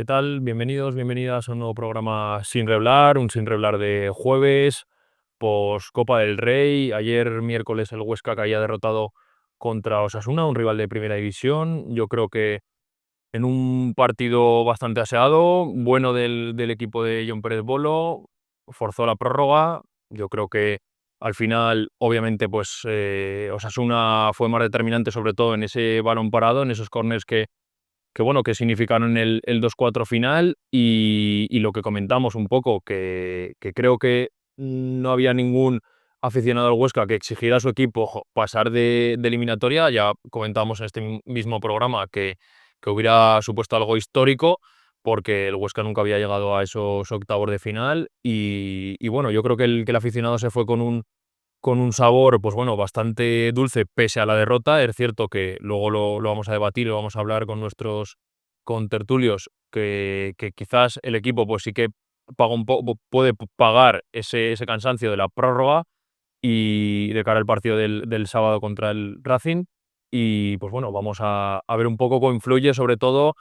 ¿Qué tal? Bienvenidos, bienvenidas a un nuevo programa Sin Reblar, un Sin Reblar de jueves, post Copa del Rey. Ayer miércoles el Huesca caía derrotado contra Osasuna, un rival de primera división. Yo creo que en un partido bastante aseado, bueno del equipo de Jon Pérez Bolo, forzó la prórroga. Yo creo que al final, obviamente, pues Osasuna fue más determinante, sobre todo en ese balón parado, en esos córners que bueno, que significaron el 2-4 final y lo que comentamos un poco, que creo que no había ningún aficionado al Huesca que exigiera a su equipo pasar de eliminatoria. Ya comentamos en este mismo programa que hubiera supuesto algo histórico, porque el Huesca nunca había llegado a esos octavos de final y bueno, yo creo que el aficionado se fue con un sabor, pues bueno, bastante dulce pese a la derrota. Es cierto que luego lo vamos a debatir, lo vamos a hablar con nuestros contertulios, que quizás el equipo pues sí que paga puede pagar ese cansancio de la prórroga y de cara al partido del sábado contra el Racing. Y pues bueno, vamos a ver un poco cómo influye sobre todo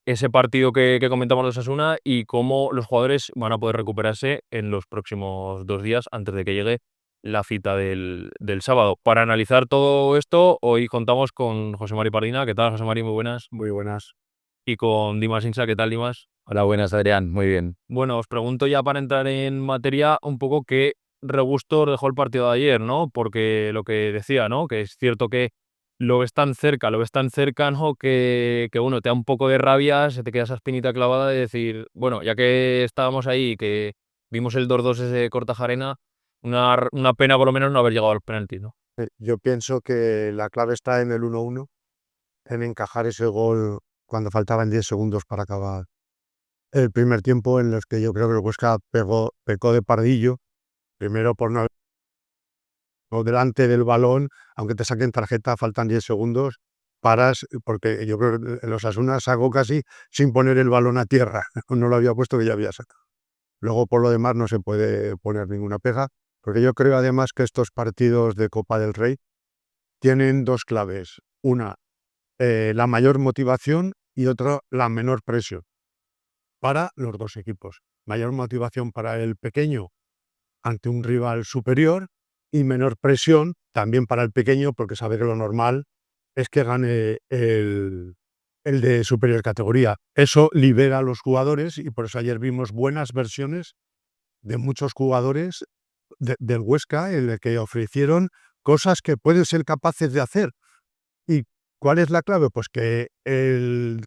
ese partido que comentamos de Osasuna y cómo los jugadores van a poder recuperarse en los próximos 2 días antes de que llegue la cita del sábado. Para analizar todo esto, hoy contamos con José Mari Pardina. ¿Qué tal, José Mari? Muy buenas. Muy buenas. Y con Dimas Insa. ¿Qué tal, Dimas? Hola, buenas, Adrián. Muy bien. Bueno, os pregunto ya para entrar en materia un poco qué regusto os dejó el partido de ayer, ¿no? Porque lo que decía, ¿no? Que es cierto que lo ves tan cerca, lo ves tan cercano que bueno, te da un poco de rabia, se te queda esa espinita clavada de decir, bueno, ya que estábamos ahí, que vimos el 2-2 ese de Kortajarena, una pena por lo menos no haber llegado al penalti, ¿no? Yo pienso que la clave está en el 1-1, en encajar ese gol cuando faltaban 10 segundos para acabar el primer tiempo, en los que yo creo que el Huesca pecó de pardillo, primero por no delante del balón, aunque te saquen tarjeta, faltan 10 segundos, paras, porque yo creo que los Osasuna sacó casi sin poner el balón a tierra, no lo había puesto que ya había sacado. Luego, por lo demás, no se puede poner ninguna pega, porque yo creo además que estos partidos de Copa del Rey tienen dos claves. Una, la mayor motivación, y otra, la menor presión para los dos equipos. Mayor motivación para el pequeño ante un rival superior y menor presión también para el pequeño, porque sabe que lo normal es que gane el de superior categoría. Eso libera a los jugadores y por eso ayer vimos buenas versiones de muchos jugadores del Huesca, en el que ofrecieron cosas que pueden ser capaces de hacer. ¿Y cuál es la clave? Pues que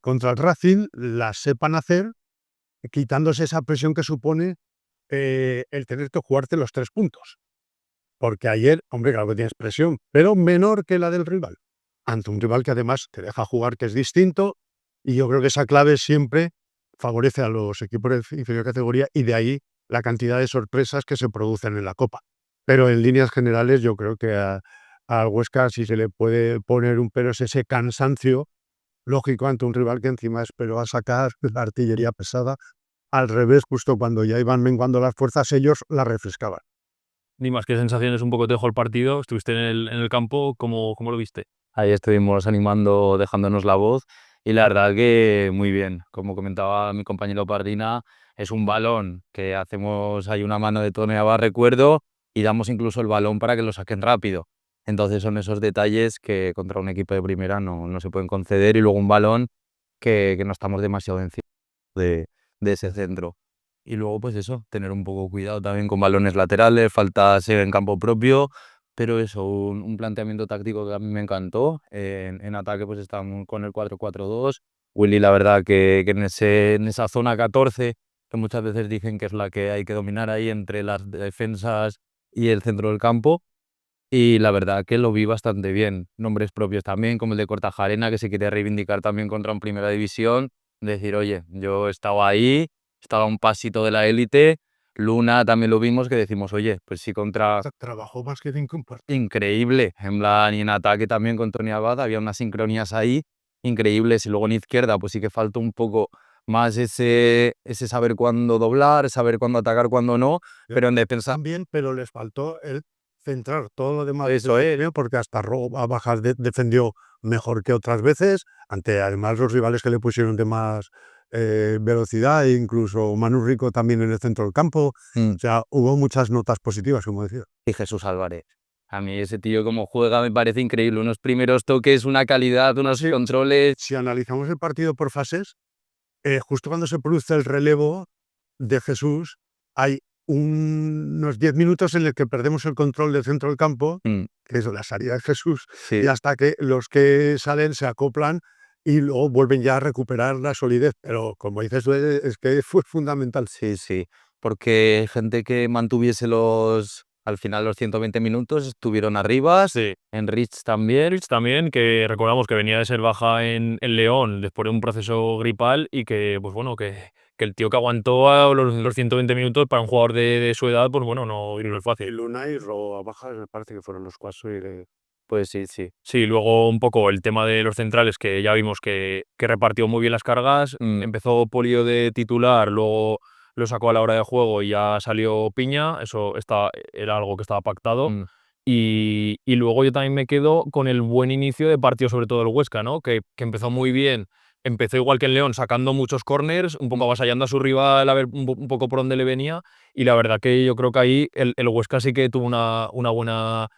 contra el Racing las sepan hacer, quitándose esa presión que supone el tener que jugarte los 3 puntos. Porque ayer, hombre, claro que tienes presión, pero menor que la del rival. Ante un rival que además te deja jugar, que es distinto, y yo creo que esa clave siempre favorece a los equipos de inferior categoría, y de ahí la cantidad de sorpresas que se producen en la Copa. Pero en líneas generales yo creo que al Huesca, si se le puede poner un pero, es ese cansancio lógico ante un rival que encima esperó a sacar la artillería pesada. Al revés, justo cuando ya iban menguando las fuerzas, ellos la refrescaban. Dimas, ¿qué sensaciones un poco te dejó el partido? Estuviste en el campo, ¿cómo lo viste? Ahí estuvimos animando, dejándonos la voz y la verdad que muy bien. Como comentaba mi compañero Pardina, es un balón que hacemos ahí una mano de toneaba, recuerdo, y damos incluso el balón para que lo saquen rápido. Entonces son esos detalles que contra un equipo de primera no se pueden conceder, y luego un balón que no estamos demasiado encima de, de ese centro. Y luego, pues eso, tener un poco cuidado también con balones laterales, faltas en campo propio, pero eso, un planteamiento táctico que a mí me encantó. En ataque, pues estábamos con el 4-4-2. Willy, la verdad, que en esa zona 14, que muchas veces dicen que es la que hay que dominar ahí entre las defensas y el centro del campo. Y la verdad que lo vi bastante bien. Nombres propios también, como el de Kortajarena, que se quiere reivindicar también contra un Primera División. Decir, oye, yo estaba ahí, estaba a un pasito de la élite. Luna también lo vimos, que decimos, oye, pues sí, contra... Trabajó más que ningún partido. Increíble. En plan, y en ataque también con Tony Abad había unas sincronías ahí increíbles. Y luego en izquierda, pues sí que faltó un poco más ese saber cuándo doblar, saber cuándo atacar, cuándo no. Pero en defensa... También, pero les faltó el centrar todo lo demás. Eso es. Porque hasta a bajas defendió mejor que otras veces, ante además los rivales que le pusieron de más velocidad, e incluso Manu Rico también en el centro del campo. O sea, hubo muchas notas positivas, como decía. Y Jesús Álvarez. A mí ese tío como juega me parece increíble. Unos primeros toques, una calidad, unos controles. Si analizamos el partido por fases, justo cuando se produce el relevo de Jesús, hay unos 10 minutos en el que perdemos el control del centro del campo, que es la salida de Jesús, Sí. y hasta que los que salen se acoplan y luego vuelven ya a recuperar la solidez. Pero como dices tú, es que fue fundamental. Sí, sí. Porque gente que mantuviese al final los 120 minutos estuvieron arriba. Sí. En Rich también. Rich también, que recordamos que venía de ser baja en León después de un proceso gripal y que, pues bueno, que el tío que aguantó a los 120 minutos para un jugador de su edad, pues bueno, no es Y fácil. Luna y Roa Bajas me parece que fueron los cuatro. Pues sí, sí. Sí, luego un poco el tema de los centrales, que ya vimos que repartió muy bien las cargas. Empezó Polio de titular, luego lo sacó a la hora de juego y ya salió Piña. Eso era algo que estaba pactado. Y luego yo también me quedo con el buen inicio de partido, sobre todo el Huesca, ¿no? Que empezó muy bien. Empezó igual que en León, sacando muchos córners, un poco avasallando a su rival, a ver un poco por dónde le venía. Y la verdad que yo creo que ahí el Huesca sí que tuvo una buena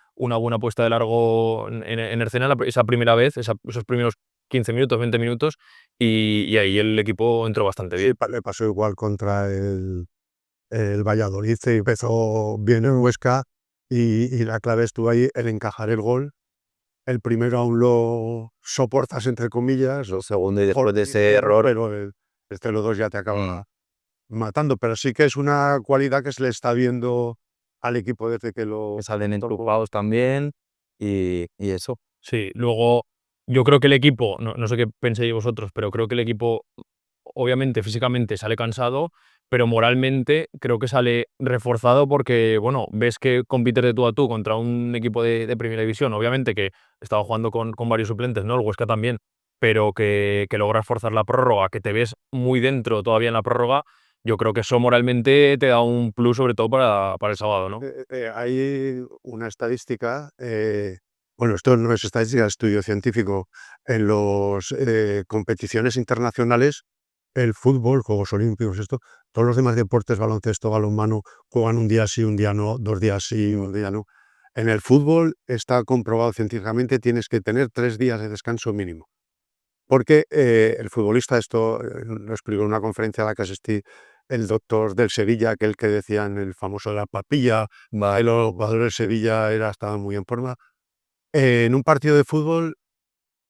puesta de largo en escena esa primera vez, esos primeros 15 minutos, 20 minutos, y ahí el equipo entró bastante bien. Sí, le pasó igual contra el Valladolid, y empezó bien en Huesca y la clave estuvo ahí el encajar el gol. El primero aún lo soportas, entre comillas. El segundo y después de ese error. Pero el 0-2 ya te acaba matando. Pero sí que es una cualidad que se le está viendo al equipo desde que lo... Que salen enchufados también y eso. Sí, luego yo creo que el equipo, no sé qué penséis vosotros, pero creo que el equipo, obviamente, físicamente sale cansado, pero moralmente creo que sale reforzado porque, bueno, ves que compites de tú a tú contra un equipo de primera división, obviamente que estaba jugando con varios suplentes, ¿no? El Huesca también, pero que logras forzar la prórroga, que te ves muy dentro todavía en la prórroga. Yo creo que eso moralmente te da un plus, sobre todo para el sábado, ¿no? Hay una estadística, bueno, esto no es estadística, es estudio científico. En las competiciones internacionales, el fútbol, Juegos Olímpicos, todos los demás deportes, baloncesto, balonmano, juegan un día sí, un día no, 2 días sí, un día no. En el fútbol está comprobado científicamente, tienes que tener 3 días de descanso mínimo. Porque el futbolista, esto lo explicó en una conferencia a la que asistí el doctor del Sevilla, aquel que decían el famoso de la papilla, que los jugadores del Sevilla estaban muy en forma. En un partido de fútbol,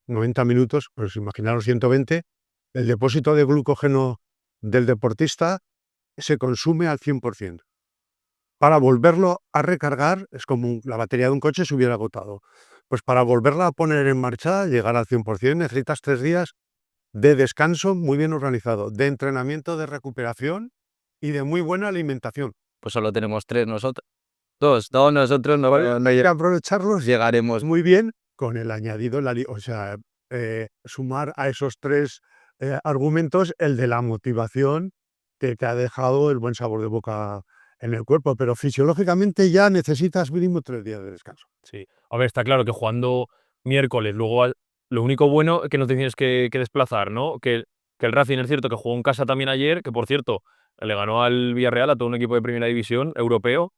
90 minutos, pues imaginaros 120, el depósito de glucógeno del deportista se consume al 100%. Para volverlo a recargar, es como la batería de un coche se hubiera agotado. Pues para volverla a poner en marcha, llegar al 100%, necesitas 3 días de descanso muy bien organizado, de entrenamiento, de recuperación y de muy buena alimentación. Pues solo tenemos 3 nosotros. 2 nosotros no Hay que aprovecharlos llegaremos. muy bien con el añadido, o sea, sumar a esos 3 argumentos el de la motivación que te ha dejado el buen sabor de boca en el cuerpo, pero fisiológicamente ya necesitas mínimo 3 días de descanso. Sí. A ver, está claro que jugando miércoles, luego lo único bueno es que no te tienes que desplazar, ¿no? Que el Racing es cierto que jugó en casa también ayer, que por cierto, le ganó al Villarreal, a todo un equipo de primera división europeo,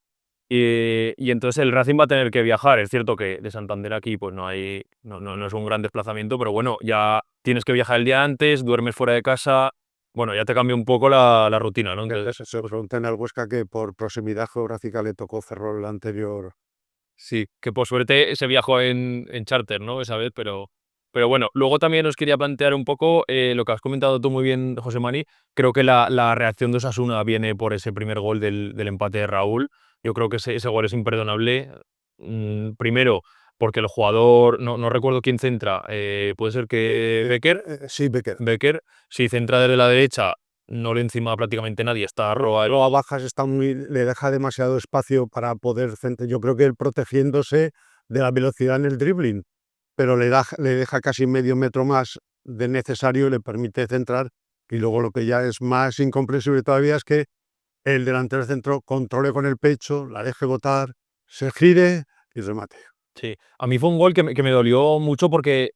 y entonces el Racing va a tener que viajar. Es cierto que de Santander aquí pues no es un gran desplazamiento, pero bueno, ya tienes que viajar el día antes, duermes fuera de casa, bueno, ya te cambia un poco la rutina, ¿no? Entonces, Se preguntan al Huesca que por proximidad geográfica le tocó Ferrol el anterior. sí, que por suerte se viajó en charter, ¿no? Esa vez, pero bueno. Luego también os quería plantear un poco lo que has comentado tú muy bien, José Mari. Creo que la reacción de Osasuna viene por ese primer gol del empate de Raúl. Yo creo que ese gol es imperdonable. Primero, porque el jugador, no recuerdo quién centra, puede ser que Becker. Sí, Becker. Becker, si centra desde la derecha, no le encima prácticamente nadie, está Roa. Luego a Bajas le deja demasiado espacio para poder centrar. Yo creo que él protegiéndose de la velocidad en el dribbling, pero le deja casi medio metro más de necesario y le permite centrar. Y luego lo que ya es más incomprensible todavía es que el delantero centro controle con el pecho, la deje botar, se gire y remate. Sí, a mí fue un gol que me dolió mucho porque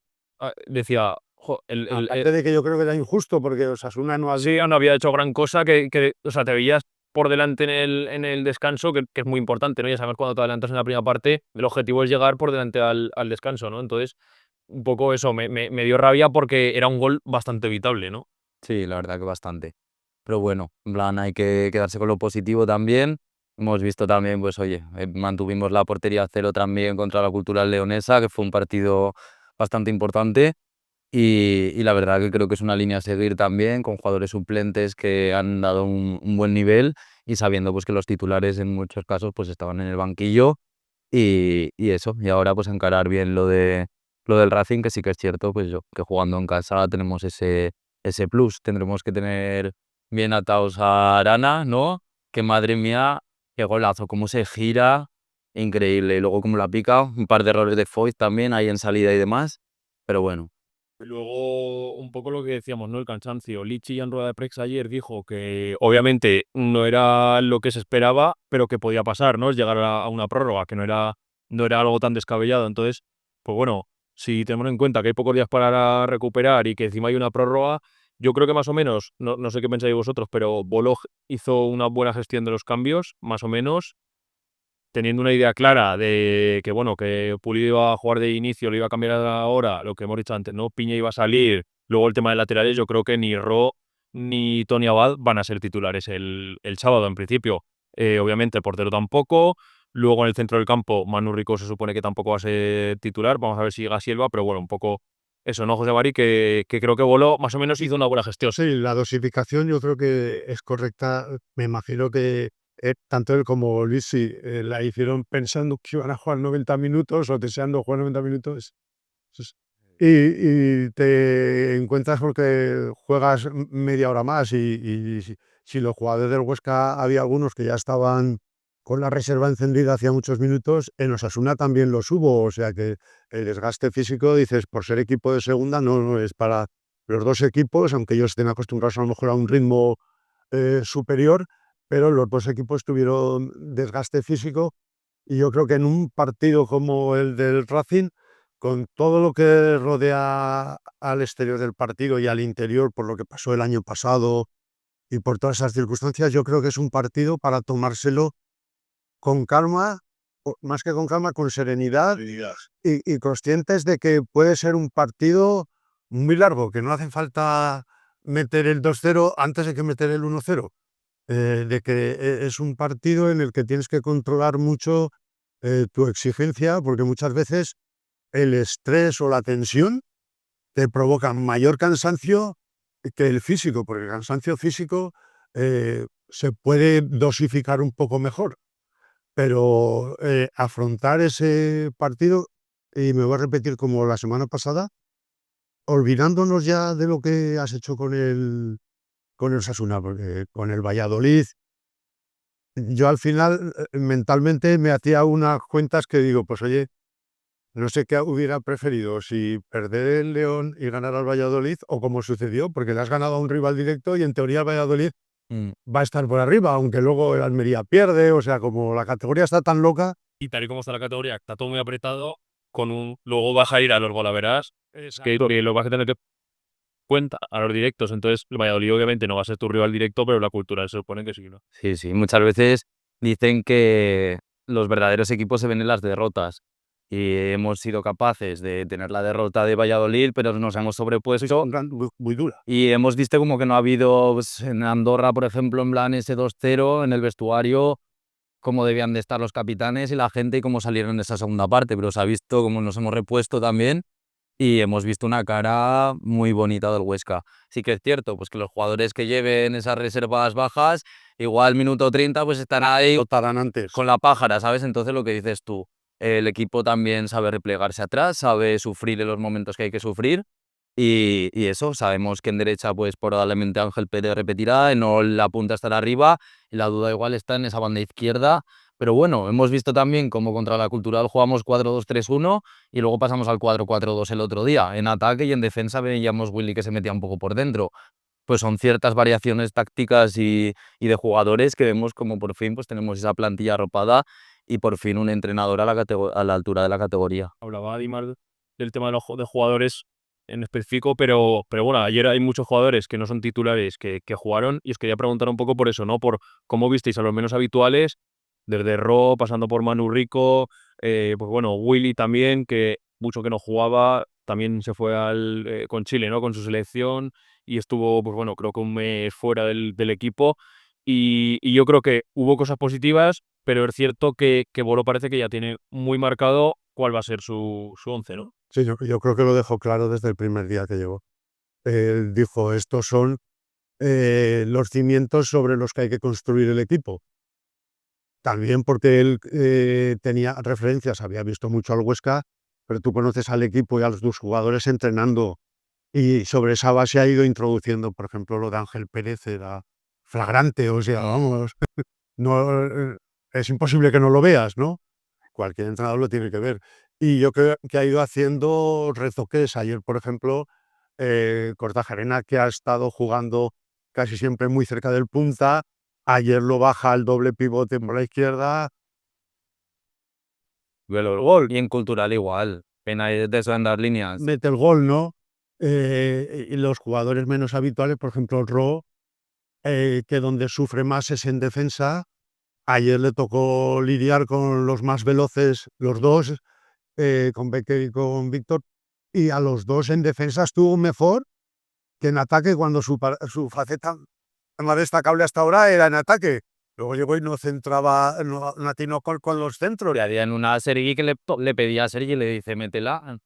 decía, Jo, Aparte de que yo creo que era injusto porque Osasuna no sí, no había hecho gran cosa, o sea, te veías por delante en el descanso, que es muy importante, ¿no? Ya sabes, cuando te adelantas en la primera parte, el objetivo es llegar por delante al descanso, ¿no? Entonces, un poco eso, me dio rabia porque era un gol bastante evitable, ¿no? Sí, la verdad que bastante. Pero bueno, en plan, hay que quedarse con lo positivo también. Hemos visto también, pues oye, mantuvimos la portería a 0 también contra la Cultural Leonesa, que fue un partido bastante importante. Y la verdad que creo que es una línea a seguir también, con jugadores suplentes que han dado un buen nivel y sabiendo pues que los titulares en muchos casos pues estaban en el banquillo y eso. Y ahora pues encarar bien lo del Racing, que sí que es cierto, pues yo, que jugando en casa tenemos ese plus. Tendremos que tener bien atados a Arana, ¿no? Que madre mía, qué golazo, cómo se gira, increíble. Y luego cómo la pica, un par de errores de Foyth también ahí en salida y demás. Pero bueno. Y luego, un poco lo que decíamos, ¿no? El cansancio. Lichi en rueda de prensa ayer dijo que obviamente no era lo que se esperaba, pero que podía pasar, ¿no? Es llegar a una prórroga, que no era algo tan descabellado. Entonces, pues bueno, si tenemos en cuenta que hay pocos días para recuperar y que encima hay una prórroga, yo creo que más o menos, no sé qué pensáis vosotros, pero Bolog hizo una buena gestión de los cambios, más o menos, teniendo una idea clara de que, bueno, que Pulido iba a jugar de inicio, lo iba a cambiar ahora, lo que hemos dicho antes, ¿no? Piña iba a salir, luego el tema de laterales, yo creo que ni Ro ni Tony Abad van a ser titulares el sábado, en principio. Obviamente el portero tampoco, luego en el centro del campo Manu Rico se supone que tampoco va a ser titular, vamos a ver si llega Silva, pero bueno, un poco eso, ¿no, José Mari? Que creo que Bolo más o menos hizo una buena gestión. Sí, la dosificación yo creo que es correcta. Me imagino que tanto él como Luis sí, la hicieron pensando que iban a jugar 90 minutos o deseando jugar 90 minutos. Pues, y te encuentras porque juegas media hora más y si los jugadores del Huesca había algunos que ya estaban con la reserva encendida hacía muchos minutos, en Osasuna también los hubo, o sea que el desgaste físico, dices, por ser equipo de segunda, no es para los dos equipos, aunque ellos estén acostumbrados a lo mejor a un ritmo superior, pero los dos equipos tuvieron desgaste físico y yo creo que en un partido como el del Racing, con todo lo que rodea al exterior del partido y al interior por lo que pasó el año pasado y por todas esas circunstancias, yo creo que es un partido para tomárselo con calma, más que con calma, con serenidad y conscientes de que puede ser un partido muy largo, que no hace falta meter el 2-0 antes de que meter el 1-0. De que es un partido en el que tienes que controlar mucho tu exigencia, porque muchas veces el estrés o la tensión te provocan mayor cansancio que el físico, porque el cansancio físico se puede dosificar un poco mejor, pero afrontar ese partido, y me voy a repetir como la semana pasada, olvidándonos ya de lo que has hecho con el Osasuna, porque con el Valladolid, yo al final mentalmente me hacía unas cuentas que digo, pues oye, no sé qué hubiera preferido, si perder el León y ganar al Valladolid o como sucedió, porque le has ganado a un rival directo y en teoría el Valladolid va a estar por arriba, aunque luego el Almería pierde, o sea, como la categoría está tan loca. Y tal y como está la categoría, está todo muy apretado, luego vas a ir a los golaveras, que lo vas a tener que cuenta a los directos. Entonces, el Valladolid obviamente no va a ser tu rival directo, pero la cultura se supone que sí, ¿no? Sí, sí, muchas veces dicen que los verdaderos equipos se ven en las derrotas y hemos sido capaces de tener la derrota de Valladolid, pero nos hemos sobrepuesto Muy dura. y hemos visto como que no ha habido, pues, en Andorra, por ejemplo, en plan ese 2-0 en el vestuario, cómo debían de estar los capitanes y la gente y cómo salieron en esa segunda parte, pero se ha visto cómo nos hemos repuesto también y hemos visto una cara muy bonita del Huesca. Sí que es cierto, pues que los jugadores que lleven esas reservas bajas, igual minuto 30, pues están ahí Notarán antes. con la pájara, ¿sabes? Entonces lo que dices tú, el equipo también sabe replegarse atrás, sabe sufrir en los momentos que hay que sufrir y eso, sabemos que en derecha pues probablemente Ángel Pérez repetirá, en la punta estará arriba y la duda igual está en esa banda izquierda. Pero bueno, hemos visto también cómo contra la Cultural jugamos 4-2-3-1 y luego pasamos al 4-4-2 el otro día. En ataque y en defensa veíamos Willy que se metía un poco por dentro. Pues son ciertas variaciones tácticas y de jugadores que vemos como por fin pues tenemos esa plantilla arropada y por fin un entrenador a la altura de la categoría. Hablaba Dimar del tema de los de jugadores en específico, pero bueno, ayer hay muchos jugadores que no son titulares que jugaron y os quería preguntar un poco por eso, ¿no? Por cómo visteis a los menos habituales, desde Ro, pasando por Manu Rico, pues bueno, Willy también, que mucho que no jugaba, también se fue con Chile, ¿no? Con su selección y estuvo, pues bueno, creo que un mes fuera del equipo y yo creo que hubo cosas positivas, pero es cierto que Boro parece que ya tiene muy marcado cuál va a ser su once, ¿no? Sí, yo creo que lo dejó claro desde el primer día que llegó. Él dijo, estos son los cimientos sobre los que hay que construir el equipo. También porque él tenía referencias, había visto mucho al Huesca, pero tú conoces al equipo y a los jugadores entrenando y sobre esa base ha ido introduciendo, por ejemplo, lo de Ángel Pérez era flagrante, o sea, vamos, no, es imposible que no lo veas, ¿no? Cualquier entrenador lo tiene que ver. Y yo creo que ha ido haciendo retoques. Ayer, por ejemplo, Kortajarena, que ha estado jugando casi siempre muy cerca del punta, ayer lo baja al doble pivote por la izquierda. Velo el gol. Y en Cultural igual. Pena de eso en las líneas. Mete el gol, ¿no? Y los jugadores menos habituales, por ejemplo, Ro, que donde sufre más es en defensa. Ayer le tocó lidiar con los más veloces, los dos, con Becker y con Víctor, y a los dos en defensa estuvo mejor que en ataque cuando su faceta más destacable hasta ahora era en ataque. Luego llegó y no centraba, no atinó con los centros. Le harían una a Sergi que le pedía a Sergi y le dice, métela.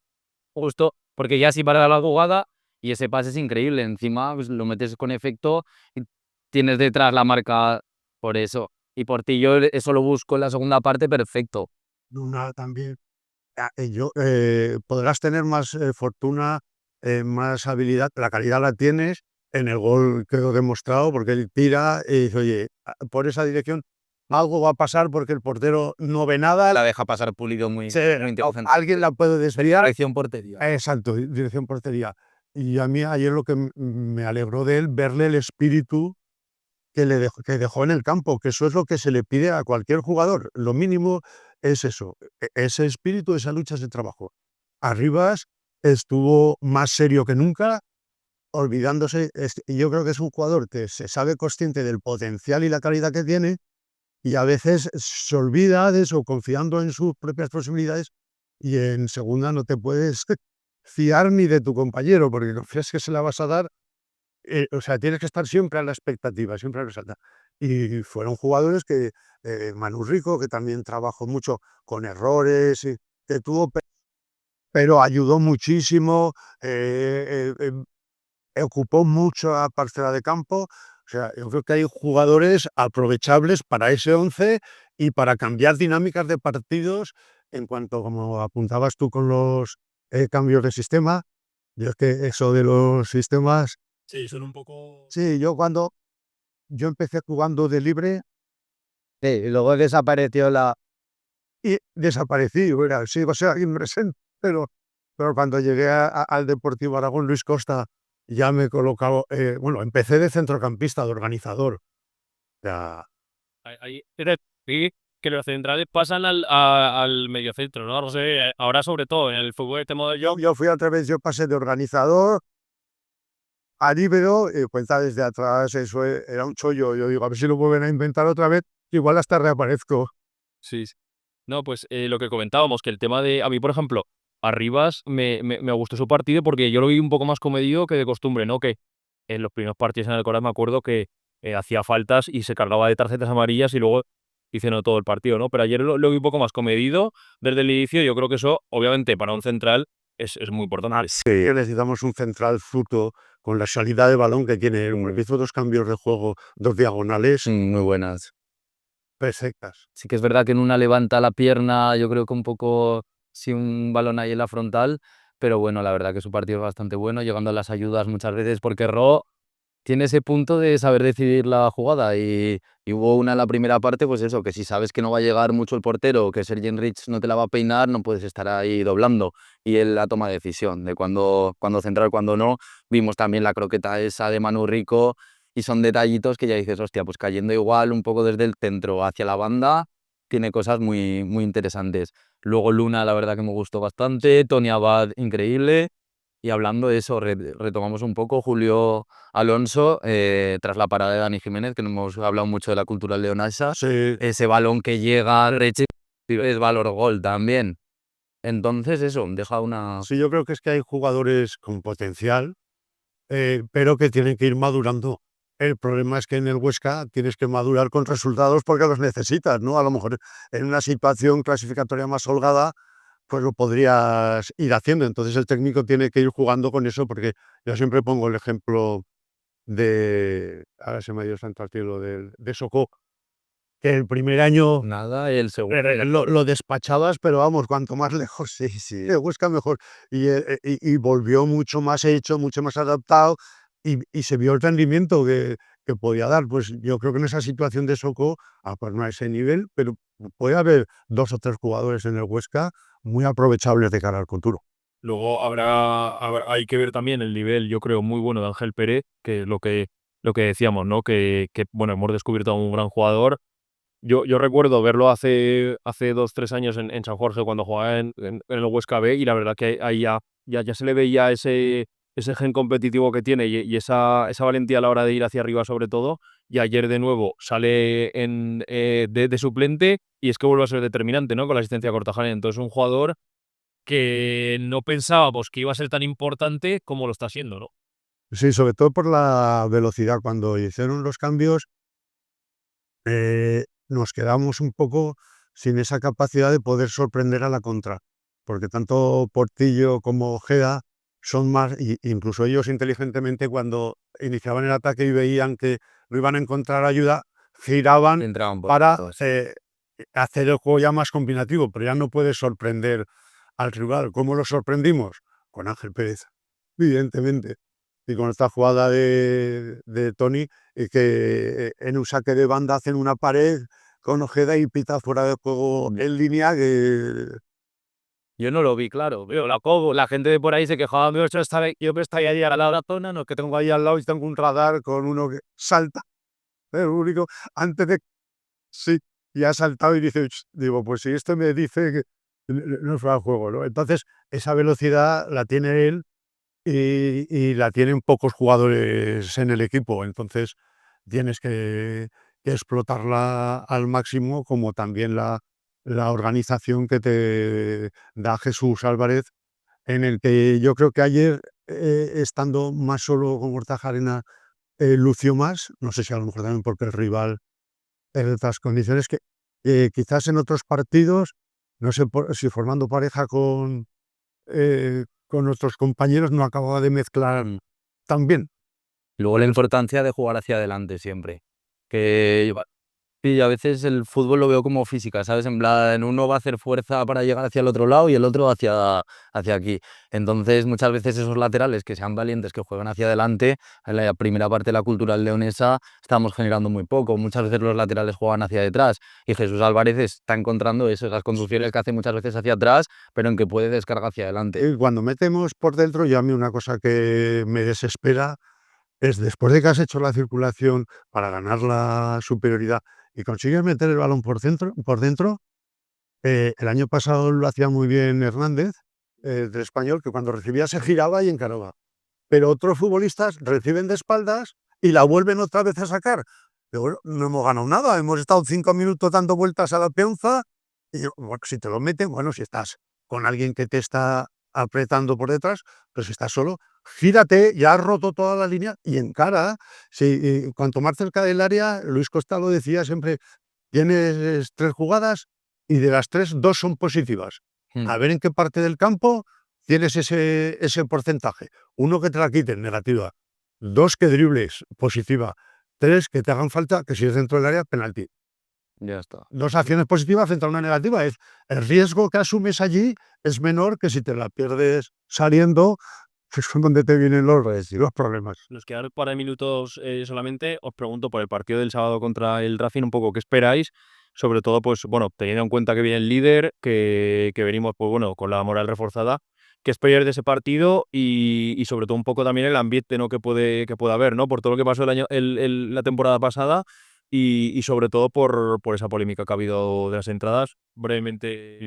Justo, porque ya si para la jugada y ese pase es increíble. Encima pues, lo metes con efecto y tienes detrás la marca por eso. Y por ti yo eso lo busco en la segunda parte perfecto. Luna también. Podrás tener más fortuna, más habilidad, la calidad la tienes, en el gol quedó demostrado porque él tira y dice, oye, por esa dirección algo va a pasar porque el portero no ve nada. La deja pasar Pulido muy inteligente. Alguien la puede desviar. Dirección portería. Exacto, dirección portería. Y a mí ayer lo que me alegró de él, verle el espíritu que dejó en el campo, que eso es lo que se le pide a cualquier jugador. Lo mínimo es eso, ese espíritu, esa lucha, ese trabajo. Arribas estuvo más serio que nunca, olvidándose. Y yo creo que es un jugador que se sabe consciente del potencial y la calidad que tiene, y a veces se olvida de eso, confiando en sus propias posibilidades, y en segunda no te puedes fiar ni de tu compañero, porque confías que se la vas a dar. O sea, tienes que estar siempre a la expectativa, siempre a resaltar. Y fueron jugadores que, Manu Rico, que también trabajó mucho con errores, que tuvo, pero ayudó muchísimo, ocupó mucha parcela de campo. O sea, yo creo que hay jugadores aprovechables para ese 11 y para cambiar dinámicas de partidos en cuanto, como apuntabas tú con los cambios de sistema. Yo es que eso de los sistemas. Sí, son un poco... Sí, yo empecé jugando de libre, y luego desapareció y desaparecí, bueno, sí, iba a ser alguien presente, pero cuando llegué al Deportivo Aragón, Luis Costa ya me colocaba, bueno, empecé de centrocampista, de organizador. Ya, Ahí sí, que los centrales pasan al mediocentro, ¿no? No sé, ahora sobre todo en el fútbol este modo yo fui al revés, yo pasé de organizador a líbero, cuenta desde atrás, eso era un chollo. Yo digo, a ver si lo vuelven a inventar otra vez, igual hasta reaparezco. Sí, sí. No, pues lo que comentábamos, que el tema de, a mí, por ejemplo, Arribas me gustó su partido porque yo lo vi un poco más comedido que de costumbre, ¿no? Que en los primeros partidos en el Coraz me acuerdo que hacía faltas y se cargaba de tarjetas amarillas y luego hice no todo el partido, ¿no? Pero ayer lo vi un poco más comedido desde el inicio. Yo creo que eso, obviamente, para un central es muy importante. Sí, necesitamos un central fruto con la salida de balón que tiene. Hizo 2 cambios de juego, 2 diagonales Muy buenas. perfectas. Sí que es verdad que en una levanta la pierna, yo creo que un poco, sí, un balón ahí en la frontal, pero bueno, la verdad que su partido es bastante bueno, llegando a las ayudas muchas veces, porque Ro tiene ese punto de saber decidir la jugada y hubo una en la primera parte, pues eso, que si sabes que no va a llegar mucho el portero, que Sergi Enrich no te la va a peinar, no puedes estar ahí doblando. Y él la toma de decisión de cuándo centrar, cuándo no. Vimos también la croqueta esa de Manu Rico y son detallitos que ya dices, hostia, pues cayendo igual un poco desde el centro hacia la banda, tiene cosas muy interesantes. Luego Luna, la verdad que me gustó bastante, Tony Abad, increíble. Y hablando de eso, retomamos un poco, Julio Alonso, tras la parada de Dani Jiménez, que no hemos hablado mucho de la cultura leonesa, Sí, ese balón que llega, es valor gol también. Entonces eso, deja una... sí, yo creo que es que hay jugadores con potencial, pero que tienen que ir madurando. El problema es que en el Huesca tienes que madurar con resultados porque los necesitas, ¿no? A lo mejor en una situación clasificatoria más holgada, pues lo podrías ir haciendo. Entonces el técnico tiene que ir jugando con eso, porque yo siempre pongo el ejemplo ahora se me dio santo al cielo, de Socó, que el primer año Nada, el segundo... lo despachabas, pero vamos, cuanto más lejos, sí, el Huesca mejor. Y volvió mucho más hecho, mucho más adaptado, y se vio el rendimiento que podía dar. Pues yo creo que en esa situación de Socó, pues no a ese nivel, pero puede haber 2 o 3 jugadores en el Huesca muy aprovechables de cara al futuro. Luego hay que ver también el nivel, yo creo, muy bueno de Ángel Pérez, que es lo que decíamos, ¿no? Que bueno, hemos descubierto a un gran jugador. Yo recuerdo verlo hace 2-3 años en San Jorge cuando jugaba en el Huesca B, y la verdad que ahí ya se le veía ese gen competitivo que tiene y esa valentía a la hora de ir hacia arriba sobre todo. Y ayer de nuevo sale de suplente y es que vuelve a ser determinante, ¿no? Con la asistencia a Kortajarena. Entonces un jugador que no pensábamos que iba a ser tan importante como lo está siendo, ¿no? Sí, sobre todo por la velocidad. Cuando hicieron los cambios, nos quedamos un poco sin esa capacidad de poder sorprender a la contra, porque tanto Portillo como Ojeda son más, incluso ellos inteligentemente, cuando iniciaban el ataque y veían que no iban a encontrar ayuda, giraban Entraban por para todos. hacer el juego ya más combinativo, pero ya no puedes sorprender al rival. ¿Cómo lo sorprendimos? Con Ángel Pérez, evidentemente. Y con esta jugada de Toni, que en un saque de banda hacen una pared con Ojeda y pita fuera de juego en línea, que Yo no lo vi, claro. Veo la gente de por ahí se quejaba, yo estoy ahí al lado de la zona, no, que tengo ahí al lado y tengo un radar con uno que salta, el único, antes de... Sí, y ha saltado y dice, digo, pues si esto me dice que no es para el juego, ¿no? Entonces, esa velocidad la tiene él, y la tienen pocos jugadores en el equipo. Entonces, tienes que explotarla al máximo, como también la organización que te da Jesús Álvarez, en el que yo creo que ayer, estando más solo con Kortajarena, lució más. No sé si a lo mejor también porque el rival en otras condiciones, que quizás en otros partidos, no sé si formando pareja con nuestros compañeros, no acababa de mezclar Mm. tan bien. Luego la importancia de jugar hacia adelante siempre. Que sí, a veces el fútbol lo veo como física, ¿sabes? En plan, uno va a hacer fuerza para llegar hacia el otro lado y el otro hacia aquí. Entonces, muchas veces esos laterales que sean valientes, que juegan hacia adelante, en la primera parte de la cultural leonesa estamos generando muy poco. Muchas veces los laterales juegan hacia detrás y Jesús Álvarez está encontrando eso, esas conducciones que hace muchas veces hacia atrás, pero en que puede descargar hacia adelante. Y cuando metemos por dentro, y a mí una cosa que me desespera es, después de que has hecho la circulación para ganar la superioridad y consigues meter el balón por dentro, el año pasado lo hacía muy bien Hernández, del Español, que cuando recibía se giraba y encaraba. Pero otros futbolistas reciben de espaldas y la vuelven otra vez a sacar. Pero bueno, no hemos ganado nada, hemos estado 5 minutos dando vueltas a la peonza, y bueno, si te lo meten, bueno, si estás con alguien que te está apretando por detrás, pero si estás solo, gírate, ya has roto toda la línea y encara. Si, cuanto más cerca del área, Luis Costa lo decía siempre, tienes 3 jugadas y de las 3, 2 son positivas. Mm. A ver en qué parte del campo tienes ese porcentaje. 1, que te la quiten, negativa. 2, que dribles, positiva. 3, que te hagan falta, que si es dentro del área, penalti. Ya está. 2 acciones positivas frente a una negativa. El riesgo que asumes allí es menor que si te la pierdes saliendo, que es donde te vienen los problemas. Nos quedan un par de minutos solamente. Os pregunto por el partido del sábado contra el Racing un poco qué esperáis. Sobre todo, pues bueno, teniendo en cuenta que viene el líder, que venimos, pues bueno, con la moral reforzada. ¿Qué esperáis de ese partido? Y sobre todo un poco también el ambiente, ¿no? que pueda haber, ¿no? Por todo lo que pasó la temporada pasada y sobre todo por esa polémica que ha habido de las entradas. Brevemente,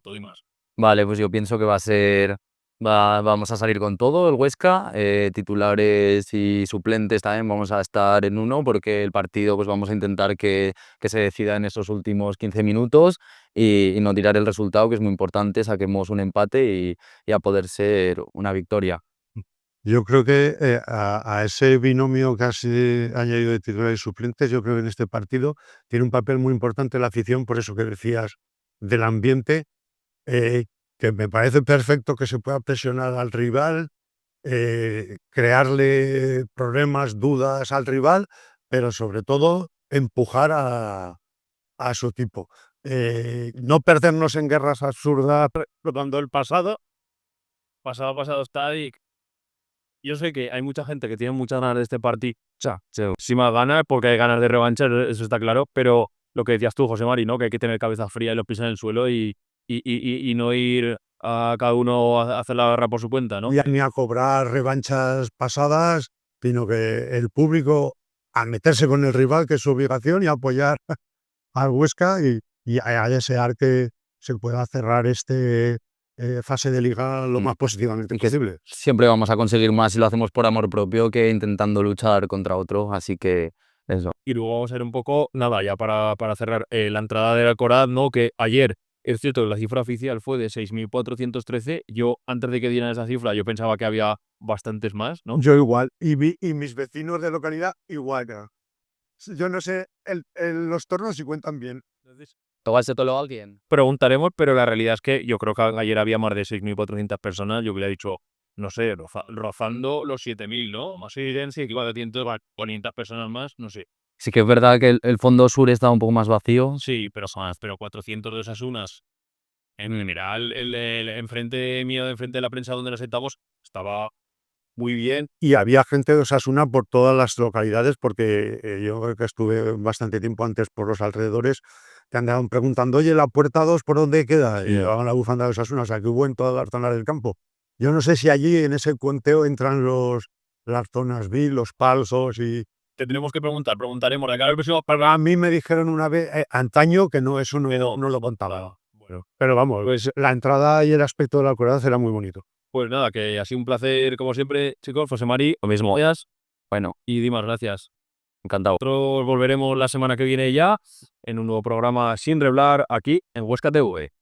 todo y más. Vale, pues yo pienso que va a ser Vamos a salir con todo el Huesca, titulares y suplentes también vamos a estar en uno, porque el partido pues vamos a intentar que se decida en esos últimos 15 minutos y no tirar el resultado, que es muy importante, saquemos un empate y a poder ser una victoria. Yo creo que a ese binomio que has añadido de titulares y suplentes, yo creo que en este partido tiene un papel muy importante la afición, por eso que decías del ambiente, que me parece perfecto que se pueda presionar al rival, crearle problemas, dudas al rival, pero sobre todo empujar a su equipo. No perdernos en guerras absurdas. Recordando el pasado está y yo sé que hay mucha gente que tiene muchas ganas de este partido. O sea, muchísimas ganas porque hay ganas de revancha, eso está claro, pero lo que decías tú, José Mari, ¿no? Que hay que tener cabeza fría y los pies en el suelo y no ir a cada uno a hacer la guerra por su cuenta, ¿no? Ni a cobrar revanchas pasadas, sino que el público a meterse con el rival, que es su obligación, y apoyar al Huesca y a desear que se pueda cerrar este fase de liga lo más positivamente Y que posible. siempre vamos a conseguir más si lo hacemos por amor propio que intentando luchar contra otro, así que eso. Y luego vamos a ver un poco, nada, ya para cerrar, la entrada del Alcoraz, ¿no? Que ayer, es cierto que la cifra oficial fue de 6.413. Yo, antes de que dieran esa cifra, yo pensaba que había bastantes más, ¿no? Yo igual, y mis vecinos de localidad igual. Yo no sé, los tornos si cuentan bien. Entonces, ¿Togárselo a alguien? preguntaremos, pero la realidad es que yo creo que ayer había más de 6.400 personas. Yo hubiera dicho, no sé, rozando los 7.000, ¿no? Más evidencia, que igual de 500 personas más, no sé. Sí que es verdad que el fondo sur estaba un poco más vacío. Sí, pero 400 de esas unas. En general, el enfrente mío, enfrente de la prensa donde nos sentamos, estaba muy bien. Y había gente de Osasuna por todas las localidades, porque yo que estuve bastante tiempo antes por los alrededores, te andaban preguntando, oye, ¿la puerta 2 por dónde queda? Y llevaban la bufanda de Osasuna, o sea, que hubo en todas las zonas del campo. Yo no sé si allí en ese cuenteo entran las zonas VIP, los palsos y... Tendremos que preguntaremos de cara al próximo programa. A mí me dijeron una vez, antaño, que no, eso no lo contaba. Bueno, Pero vamos, pues la entrada y el aspecto de la Alcoraz era muy bonito. Pues nada, que ha sido un placer, como siempre, chicos. José Mari, lo mismo. Bueno, Y Dimas, gracias. encantado. Nosotros volveremos la semana que viene ya en un nuevo programa Sin Reblar aquí en Huesca TV.